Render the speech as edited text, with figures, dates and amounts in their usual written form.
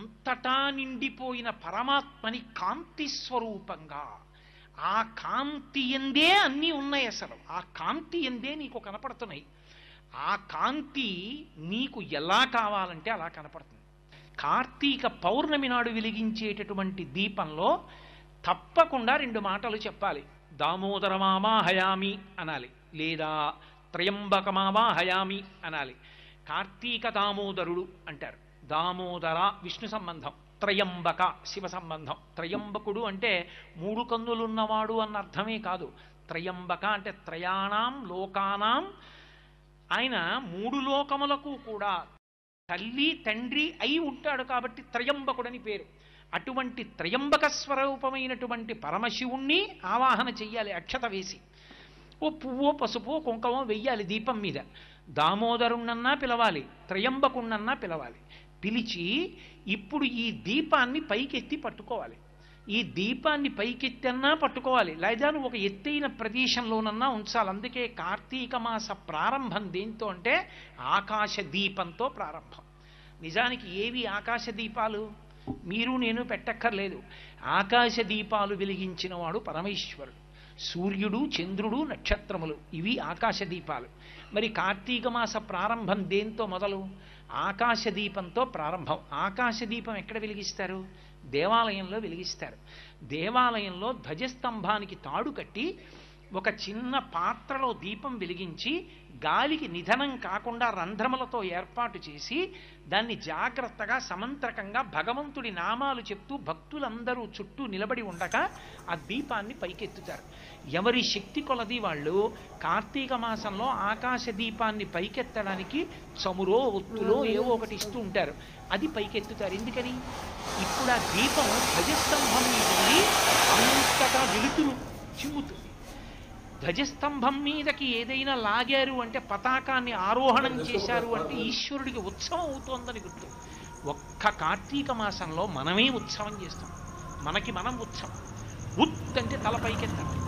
అంతటా నిండిపోయిన పరమాత్మని కాంతి స్వరూపంగా, ఆ కాంతి ఎందే అన్నీ ఉన్నాయి. అసలు ఆ కాంతి ఎందే నీకు కనపడుతున్నాయి. ఆ కాంతి నీకు ఎలా కావాలంటే అలా కనపడుతుంది. కార్తీక పౌర్ణమి నాడు వెలిగించేటటువంటి దీపంలో తప్పకుండా 2 మాటలు చెప్పాలి. దామోదరమావాహయామి అనాలి, లేదా త్రయంబకమావాహయామి అనాలి. కార్తీక దామోదరుడు అంటారు. దామోదర విష్ణు సంబంధం, త్రయంబక శివ సంబంధం. త్రయంబకుడు అంటే 3 కన్నులున్నవాడు అన్న అర్థమే కాదు. త్రయంబక అంటే త్రయాణం లోకానాం, ఆయన 3 లోకములకు కూడా తల్లి తండ్రి అయి ఉంటాడు కాబట్టి త్రయంబకుడని పేరు. అటువంటి త్రయంబక స్వరూపమైనటువంటి పరమశివుణ్ణి ఆవాహన చెయ్యాలి. అక్షత వేసి ఓ పువ్వో పసుపో కుంకమో వెయ్యాలి దీపం మీద. దామోదరుణ్ణన్నా పిలవాలి, త్రయంబకుణ్ణన్నా పిలవాలి. పిలిచి ఇప్పుడు ఈ దీపాన్ని పైకెత్తి పట్టుకోవాలి. ఈ దీపాన్ని పైకెత్తన్నా పట్టుకోవాలి, లేదా నువ్వు ఒక ఎత్తైన ప్రదేశంలోనన్నా ఉంచాలి. అందుకే కార్తీక మాస ప్రారంభం దేంతో అంటే ఆకాశ దీపంతో ప్రారంభం. నిజానికి ఏవి ఆకాశ దీపాలు? మీరు నేను పెట్టక్కర్లేదు. ఆకాశ దీపాలు వెలిగించిన వాడు పరమేశ్వరుడు. సూర్యుడు, చంద్రుడు, నక్షత్రములు ఇవి ఆకాశ దీపాలు. మరి కార్తీక మాస ప్రారంభం దేంతో మొదలు? ఆకాశ దీపంతో ప్రారంభం. ఆకాశ దీపం ఎక్కడ వెలిగిస్తారు? దేవాలయంలో వెలిగిస్తారు. దేవాలయంలో ధ్వజస్తంభానికి తాడు కట్టి ఒక చిన్న పాత్రలో దీపం వెలిగించి గాలికి నిధనం కాకుండా రంధ్రములతో ఏర్పాటు చేసి దాన్ని జాగ్రత్తగా సమంత్రకంగా భగవంతుడి నామాలు చెప్తూ భక్తులందరూ చుట్టూ నిలబడి ఉండగా ఆ దీపాన్ని పైకెత్తుతారు. ఎవరి శక్తి కొలది వాళ్ళు కార్తీక మాసంలో ఆకాశ దీపాన్ని పైకెత్తడానికి చమురో ఒత్తులో ఏవో ఒకటి ఇస్తూ ఉంటారు. అది పైకెత్తుతారు. ఎందుకని? ఇప్పుడు ఆ దీపం ధ్వజస్తంభం మీద అంతటా వెలుతురు చిమ్ముతుంది. ధ్వజస్తంభం మీదకి ఏదైనా లాగారు అంటే, పతాకాన్ని ఆరోహణం చేశారు అంటే ఈశ్వరుడికి ఉత్సవం అవుతోందని గుర్తు. ఒక్క కార్తీక మాసంలో మనమే ఉత్సవం చేస్తాం. మనకి మనం ఉత్సవం. ఉత్ అంటే తల పైకెత్తాలి.